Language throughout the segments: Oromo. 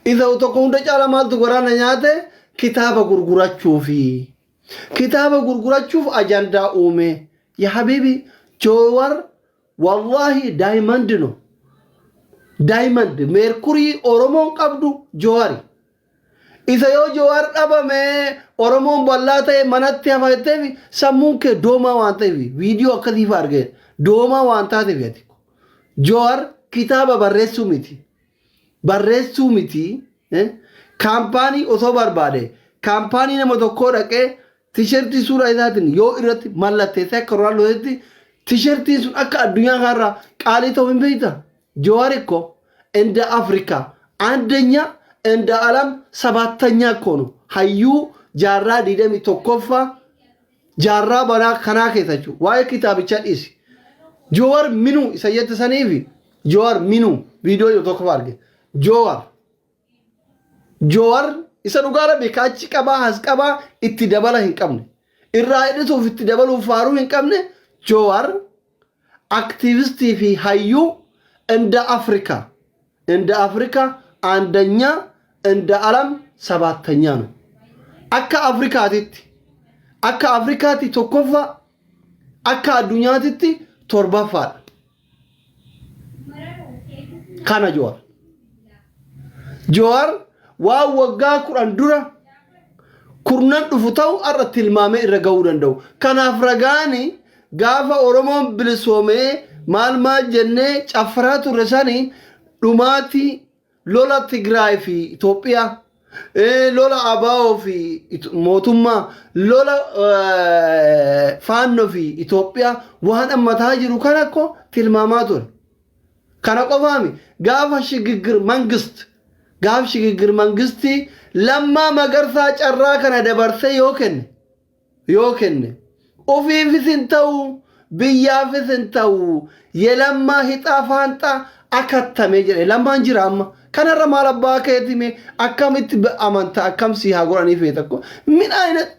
إذا وتكون رجال مال تقرأنا نياته كتاب غرغرة شوفي كتاب غرغرة شوف أجندة أومي يا حبيبي جوار والله دايموند نو دايموند ميركوري أورمون قبضو جواري إذا يو جوار أبا مي أورمون بلاته منات هفايته في سمون کے دوما وانته في فيديو أكدي فارغه دوما وانتا دي في جوار كتاب barreessuu miti kaampaanii osoo barbaade kaampaanii nama tokkoo dhaqee tishertii suuraa isaatiin yoo irratti mallatteessee akka Roonaaldootti tishertiin sun akka addunyaa kanarraa qaalii ta'uu hin beekta. Jawaar እኮ እንደ አፍሪካ አንደኛ እንደ ዓለም ሰባተኛ እኮ ነው ሀዩ ጃራ ዲደሚ tokkofፋ ጃራ በራ ከና keessachuu waa'ee kitaabicha dhiisi. Jawaar minuu isa jettisaniifi Jawaar minuu viidiyoo yoo tokko arge Jawaar isa dhugaara beekaachi qabaa has qabaa itti dabala hin qabne irraa hidhituuf itti dabaluuf faaruu hin qabne Jawaar aktivistii fi hayyuu እንደ አፍሪካ አንደኛ እንደ ዓለም ሰባተኛ ነው አካ አፍሪካቲ tokkofፋ አካ አዱኛቲቲ ቶርባፋ kana Jawaar waa waggaa kuran dura kurnan dhufu ta'u irra tilmaamee irra ga'uu danda'u. Kanaaf ragaani gaafa Oromoon bilisoomee maal jennee caffaraa turre sanii dhumaati lola Tigraay fi Itoophiyaa lola Abaa'oo fi mootummaa lola Faannoo fi Itoophiyaa waan ammataa jiru kan akko tilmaamaa ture. Kana qofaami gaafa shigigir mangisti lammaa magarsaa carraa kana dabarsee yoo kenne ofiifis hin ta'u biyyaafis hin ta'u yelammaa hixaa faanxaa akattamee jedhe lammaan jira amma kanarra maal abbaa keetime akkamitti amanta akkamsi haa godhanii feeta ko min ayinat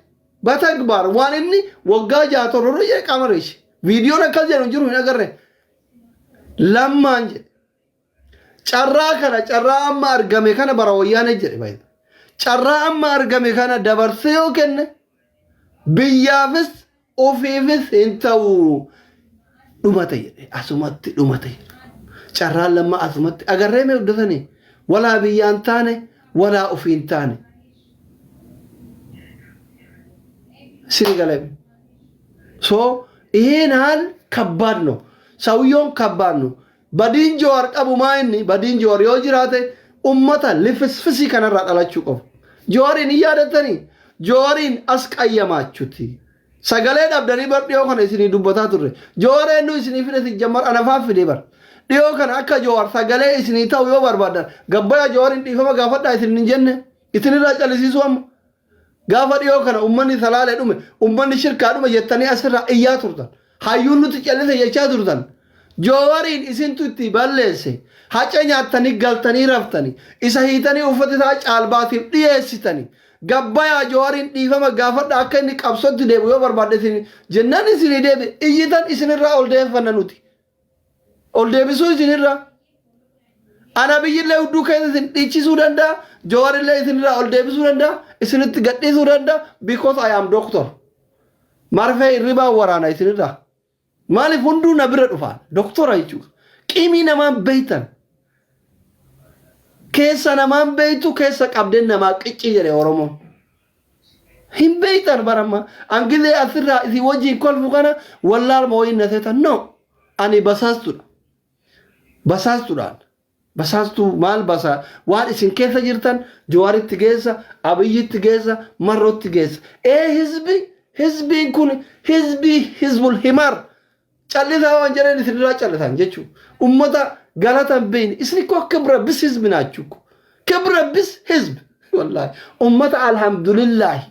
batagbaar waan inni waggaa jaatororro jedhe qamareeshi viidiyoon akkas jedhu jiru hin agarre lammaan jedhe carraa amma argame kana bara wayyaane jedhe baay'ee carraa amma argame kana dabarsee yoo kenne biyyaafis ofiifis hin ta'u dhumate jedhe asumatti dhumate carraan lamma asumatti agarree mee huddatanii walaa biyyaan taane walaa ofiin taane ሲገለም ሶ ይሄን ያህል ከባድ ነው ሰውየውን ከባድ ነው badin Jawaar qabu maayinni badin Jawaar yoo jiraate ummata lifisfisi kanarraa dhalachuu qabu Jawaarin yaadatanii Jawaarin as qayyamaachuti sagalee dhabdanii bar dhiyoo kana isinii dubbataa turre Jawaar eenyu isinii fidhati jammar anafaaf fidee bar dhiyoo kana akka Jawaar sagalee isinii ta'u yoo barbaadan gabbaya Jawaarin dhiifama gaafadhaa isin hin jenne isinirraa calisiisuu amma gaafa dhiyoo kana ummanni salaalee dhume ummanni shirkaa dhume jettanii asirraa iyyaa turtan hayyuun nuti callise jechaa turtan Jawaarin isintu itti balleesse haca nyaatanii galtanii raftanii isa hiitanii uffata isaa caalbaatiif dhiyeessitanii gabbaya Jawaarin dhiifama gaafadha akka inni qabsootti deebi'u yoo barbaadde jennaan isinii deebi'e iyyitan isinirraa ol deeffanna nuti ol deebisuu isinirraa ana biyyillee hudduu keessa isin dhiichisuu danda'a Jawaarillee isinirraa ol deebisuu danda'a isinitti gadhiisuu danda'a because I am doctor marfee irribaa waraana isinirraa maaliif hunduu na bira dhufaan doktora jechuudha qimii namaan beeytan keessa namaan beeytu keessa qabdeen namaa qiccii jedhe Oromoon hin beeytan baramma angilee asirraa isii wajjiin kolfu kana wallaalma wayiin naseetan no ani basaastuu maal basaa waan isin keessa jirtan Jawaaritti geessa Abiyyitti geessa Marrootti geessa hizbiin kun hizbul himar callisa waan jedhan isinirraa callisan jechuudha ummata galatan beeyne isni ko kibra bis hizb naachuko kibra bis hizb wallahi ummata alhamdulillah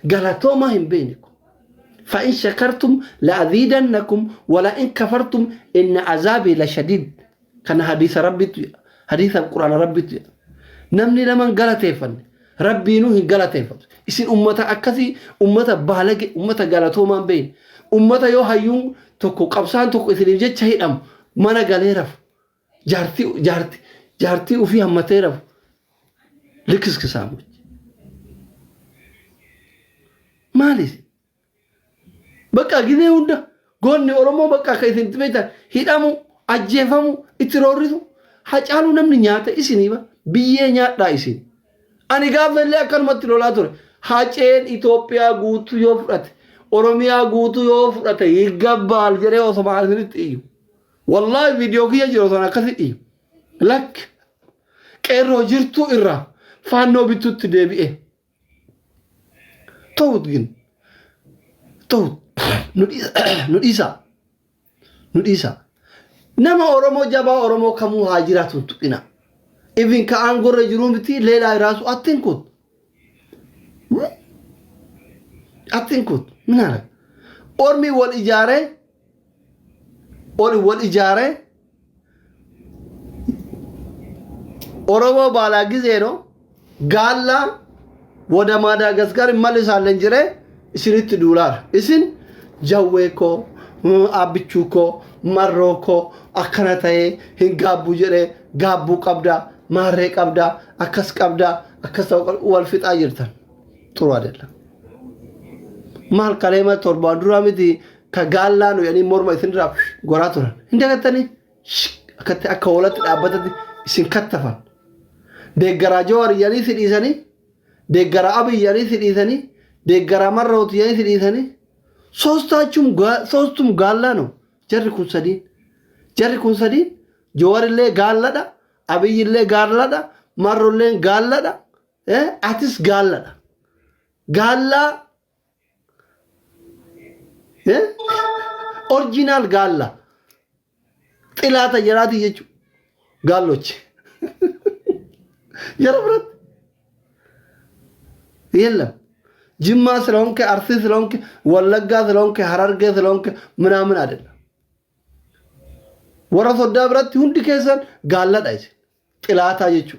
galatoma hin beeyniku fa in shakartum la azidannakum wala in kafartum inna azabi la shadid kana hadith alquran rabbitu namni laman galateefan rabbiinu hin galateefatu isin ummata akkasi ummata baalage ummata galatoma hin beeyne ummata yoo hayyuun tokko qabsaan tokko isiniif jecha hidhamu mana galee rafu jaartii ufii hammatee rafu ልክስክሳሞች ማለት በቃ ጊዜ ሁንዳ ጎን ኦሮሞ በቃ ከይስንት ቤታ ሂዳሙ አጀፈሙ ኢትሮሪቱ ሀጫሉ ነምን ኛተ ኢሲኒባ ብዬ ኛዳ ኢሲኒ አኒ ጋፈለ አከልመት ሎላቱር ሀጬን ኢትዮጵያ ጉቱ ዮፍረት ኦሮሚያ ጉቱ ዮፍረት ይገባል ጀሬ ኦሶማል ንጥዩ والله فيديو كي يجرو ثنا كثي لك قيرو جرتو إرا فانو بتوت دبي توت جن توت نوديسا نما أورمو جابا أورمو كمو هاجرات تبينا إبن كأنغور رجلون بتي ليلا راسو أتنكوت من هذا أورمي والإجارة والإجارة أوروبا بالا جزيرو قالا ودا ماداغاسكار مالي سالنجرة $1 إسن جويكو أبيتشوكو ماروكو أكناتاي هنغابو جري غابو قبدا ماري قبدا أكس قبدا أكس والفت أجرتن طروا ديلا مال كلمة تربا درامتي كقالانو يعني مورما يسندرا غوراتورا هندغتني أكت أكولت أبتدي إسن كتفان دغرا جوار يعني سيديساني دغرا أبي يعني سيديساني دغرا مروت يعني سيديساني ሶስቱም ጋላ ነው ጀሪ ኩን ሰዲን ጆወርሌ ጋላዳ አብይሌ ጋላዳ ማሮሌ ጋላዳ አትስ ጋላዳ ጋላ ኦሪጂናል ጋላ ጥላታ የራቲ የቹ ጋሎች የረብረት የለም ጅማ ስለሆንከ አርሲ ስለሆንከ ወለጋ ስለሆንከ ሐረርጌ ስለሆንከ ምናምን አይደለም ወራሶ ዳብራት ሁንዲ ከሰን ጋላዳይስ ጥላታ የቹ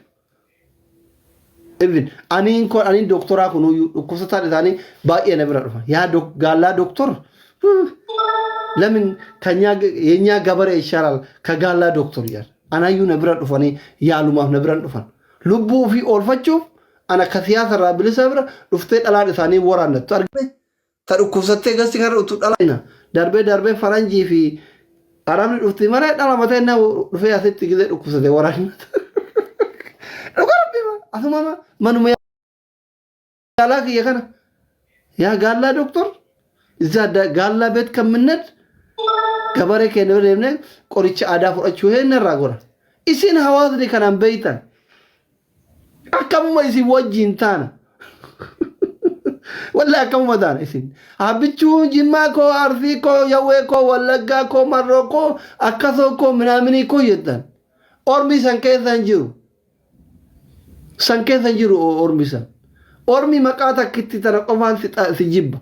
ኢቭን አኒ ዶክተራ ኩኑ ኩሰታ ዳኒ ባየ ነብረ ያ ጋላ ዶክተር ለምን ከኛ የኛ ገበሬ ይሻላል ከጋላ ዶክተር ያል አናዩ ነብረ ዱፈኔ ያሉማ ነብረ ዱፈን ልቡ ፊ ኦልፈቹ أنا كثير رابلي سبرة رفته على لساني ورانة تارجع تارو كوسته قصدي كار وتود علينا دربة فرنجي في أرام رفته مرة على متنا رفته أسيت كذا كوسته ورانة ركاب بيما أسمع ما نمي على كي يكنا يا قال دكتور إذا قال بيت كم منت كبره كنور يمنه كوريش عدا فرأشوه نراغورا إسين هواز دي كلام بيتان أكمل ما يصير وجين تانا ولا أكمل ما دان يصير أبيتشو جمّا كو أرثي كو يوه كو ولّجا كو مرّو كو أكثر كو منامني كو يدان أورمي سانكي سانجيرو أورمي مكاتا كتي ترى قفان سجيب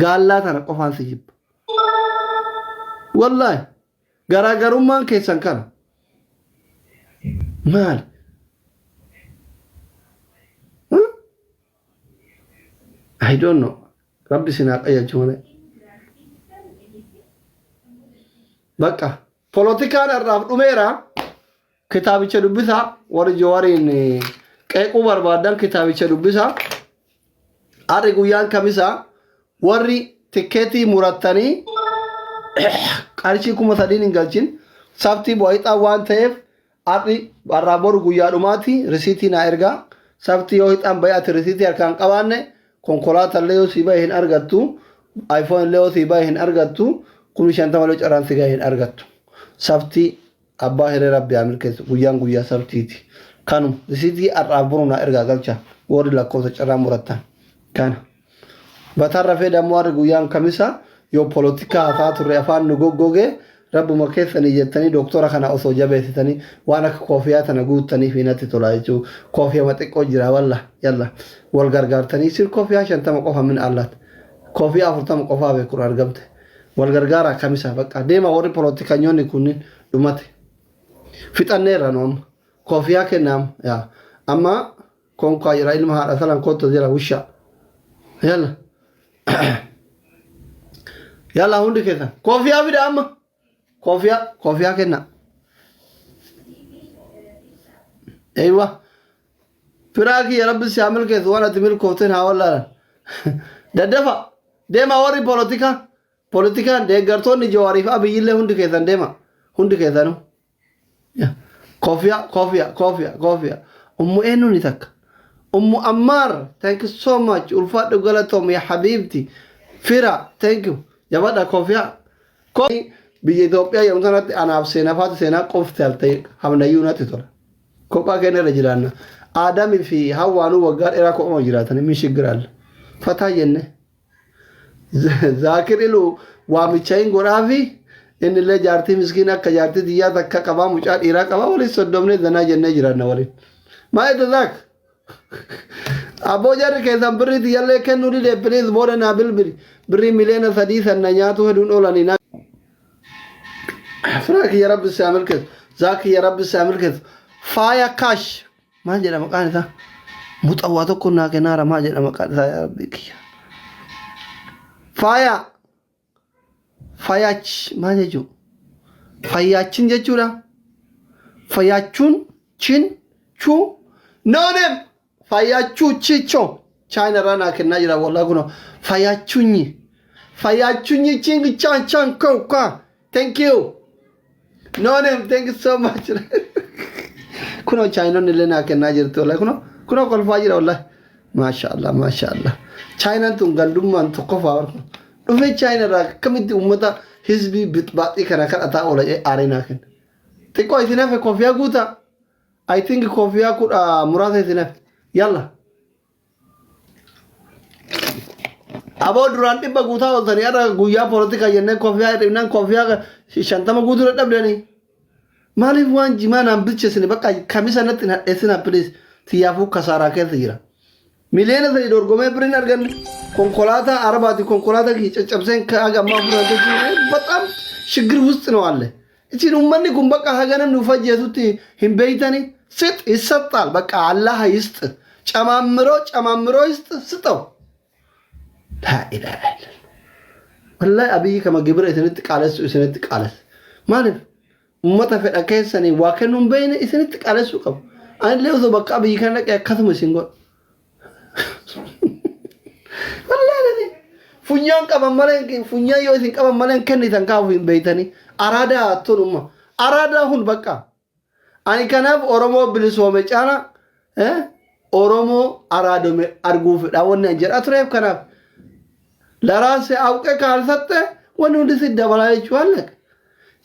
قال لا ترى قفان سجيب والله غراغرو مان كي سانكنا مال I don't know. Rabbi sinak aja cuma. Baka. Politika ada umera. Kita bicara bisa. Wari jawari ini. Kayak ubar badan kita bicara bisa. Ada guyan kamisa. Wari tiketi muratani. Karisi kuma tadi ninggalcin. Sabti buat awan tef. Ari barabor guyan umati. Resiti na erga. Sabti yohit ambayat resiti arkan kawanne. konkolaataa illee yoo si bahe hin argattu iPhone illee yoo si bahe hin argattu 50 maloo carraan si gahe hin argattu sabti abbaa hiree rabbi amir keessa guyyaa sabtiiti kanu risiitii arraa buruna ergaa galcha warri lakkoofsa carraa murattan kana batarra fee dammoo warri guyyaan kamisa yoo polotikaa hasaa turre afaan nu goggogee rabbuma keessanii jettanii doktora kana osoo jabeessitanii waan akka koofiyaa tana guuttanii fi natti tolaa jechuu koofiyaa xiqqoo jira walla yalla wal gargaartanii sir koofiyaa 50 qofa min allat koofiyaa 40 qofa be kur argamte wal gargaara kamisa bakka deema warri politikanyoonni kunnin dhumate fixanneerra noom koofiyaa kennaam yaa amma konkaa jira ilma haadha salan kotto jira wusha yalla hundi keessa koofiyaa bida amma kofia kena. Ewa. فراقي يا رب سيعمل كيف وانا تميل كوتين هاولا ددفع ديما وري بوليتيكا ديغرتوني جواريف ابي يله هند كيزان ديما هند كيزانو كوفيا انو نتك عمار thank you so much ulfat غلطهم يا حبيبتي فرا thank you يا بدا كوفيا بيجي إثيوبيا يوم كانت أنا سينا سينا قفت التي هم نيونات ترى كوبا كنا رجلنا آدم في هوانو وقال إراكو مجراتني مش جرال فتح جنة ذاكر له وامشين غرافي إن اللي جارتي مسكينة كجارتي ديا تكا كبا مشار إراك كبا ولي صدمني دنا جنة جرالنا ولي ما يتذاك أبو جار كذا بري ديا لكن نوري لبريز بورا نابل بري ملينا ثديثا نياتو هدون أولانينا فراك يا رب سامر كذا ذاك يا رب سامر كذا فايا كاش ما جرى مكان ذا متأواتو كنا كنارا ما جرى مكان ذا يا ربي كيا فاياش ما جيجو فاياچين جيجورا فاياچون چين چو نونم فاياچو چيچو چاينا رانا كنا جرى والله كنا فاياچوني چين چان كوكا thank you no name thank you so much kuno china nile na kenna jirto la kuno kol fajira wallahi masha Allah china tun gandum man to ko fawar dume china ra kamiti ummata hizbi bitbati kana kan ata ola arena kan te ko itina fe kofia guta I think kofia ku murad itina yalla abo durante baguta oltani ara guya politika yenne kofia inan kofia shantama gudura dabdani mali wan jimana ambiche baka kamisa natina esina please tiyafu kasara ke tira milena de dorgome brin argan konkolata arabati konkolata ki cecabsen ka aga mafura de በጣም ችግር ውስጥ ነው አለ እቺ ነው ማን ጉም በቃ ሀገንም ነው ፈጀቱት ህምበይተኒ ስጥ ይሰጣል በቃ አላህ ይስጥ ጨማምሮ ይስጥ ስጠው ታኢላህ والله ابي كما جبر اسنت قالس ማለት ኡመተ ፈዳከሰኒ ዋከኑም በይነ እስንት ቃለሱ ቀብ አንድ ለውዞ በቃ በይከነቀ ከተሙ ሲንጎ والله ፉኛን ቀበመለን ፉኛ ይወሲን ቀበመለን ከኒተን ካፉ በይተኒ አራዳ አቶኑማ አራዳ ሁን በቃ አኒ ከናብ ኦሮሞ ብልሶ መጫና ኦሮሞ አራዶም አርጉፍ ዳወነ እንጀራ ትሬፍ ከናብ ለራስ አውቀ ካልሰጠ ወንዱ ሲደበላልቹ አለክ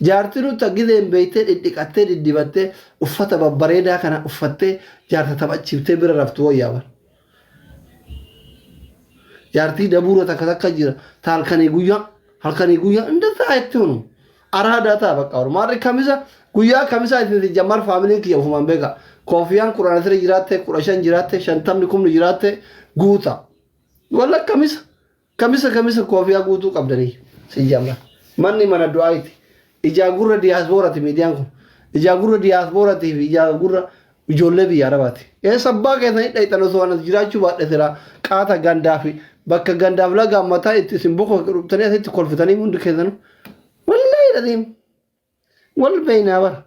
jaartinu tagideen beeytee dhidhiqattee diddibattee uffata babbareedaa kana uffattee jaarta taphachiiftee bira raftu wayyaaba. Jaartii dabuura takka jira ta halkanii guyyaa እንደዛ አይተው ነው አራዳታ በቃ ወርማሪ kamisa itti jammar faamiliin kiyya ufumaan beeka koofiyaan quraana siree jiraatte qurashan jiraatte shantamni kumni jiraatte guuta walla kamisa koofiyaa guutuu qabdanii si jammar manni mana du'aati ijaagurra diyaaspoorati miidiyaan kun ijaagurra diyaaspoorati fi ijaagurra ijoollee biyya arabaati sabbaa keessanii dhayxan osoo waan jiraachuu baadheetira qaata gandaa fi bakka gandaaf laga ammataa itti isin boqoo dhuftanii asitti kolfitanii hundi keessanu wallahi dhadhiim wal beeynaa bara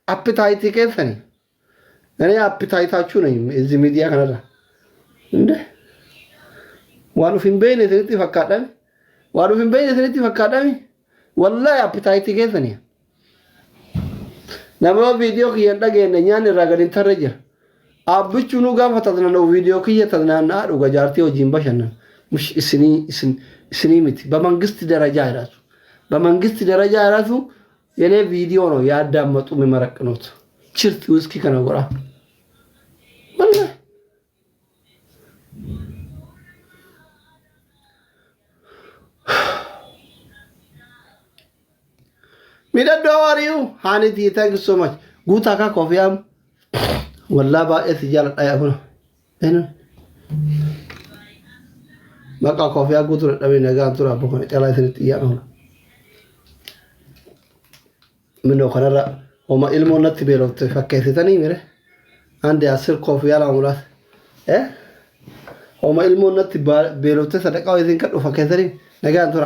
appitaayitii keessanii እኔ appitaayitaachuu ነኝ እዚህ ሚዲያ kanarra እንደ waan ufin beeyne isinitti fakkaadhami wallahi appitaayitii keessanii nama viidiyoo kiyyan dhageenne nyaan irraa gad hin tarre jira abbichuu nu gaafa taznanoo viidiyoo kiyya taznaannaa dhuga jaartii hojiin bashannan mush isinii miti በመንግስት ደረጃ ራሱ የኔ ቪዲዮ ነው ያዳመጡ የሚመረቅኑት ችርት ውስኪ ከነጎራ ወላሂ ሚደዶ አሪው ሃኒቲ ታንክ ሶ ማች ጉታካ ኮፊያም ወላሂ ባኤት ይያለ አያሁን እነ በቃ ኮፊያ ጉቱ ደበ ነጋንቱራ በኮነ ጨላይ ስንት ይያለ ነው ምነው ከነራ ወማ ኢልሞ ነት ቤሎት ፈከይተኒ ምረ አንድ 10 ኮፊያ ላሙላት ወማ ኢልሞ ነት ቤሎት ሰደቃው ይዘን ከዱ ፈከይተኒ ነጋንቱራ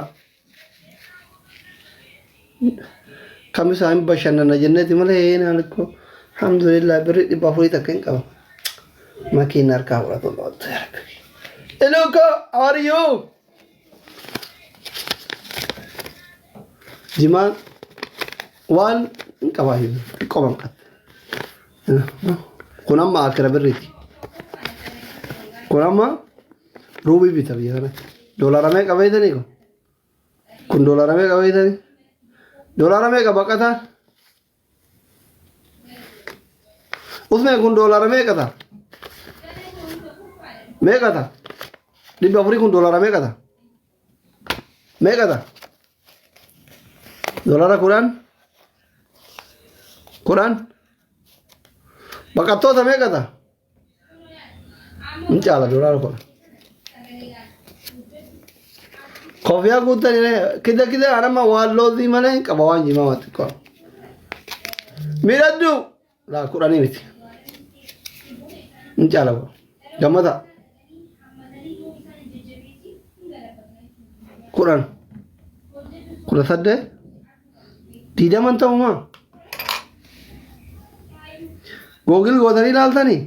ከመሳም በሸነና ጀነት መለየና ለኮ አልহামዱሊላህ ብር ዲባፎይ ተከንቀው Makiin harkaa fudhatu lootu. Hello, ko, how are you? Jimaan waan hin qabaayu xiqqoo banqatte. Kun amma akkira birriiti. Kun amma ruubii bita biyya kanatti. Doolara meeqa beeytanii kun? Kun doolara meeqa beeytanii? Doolara meeqa baqataan? Usmee kun doolara meeqa ta'a? Meeqa ta'a? Dhibba afurii kun doolara meeqa ta'a? Meeqa ta'a? Doolara kudhan? Kudhan? Baqattoota meeqa ta'a? Hin caala doolara kudhan. Kofiyaa guuttanii kida anama waan loozii malee hin qaba waan jimaa waan xiqqoo. Miidhagduu laa kudhanii miti. Hin caala gammata. Kudhan. Kudha saddeet. Diidaman ta'umaa. Googil gootanii ilaaltanii.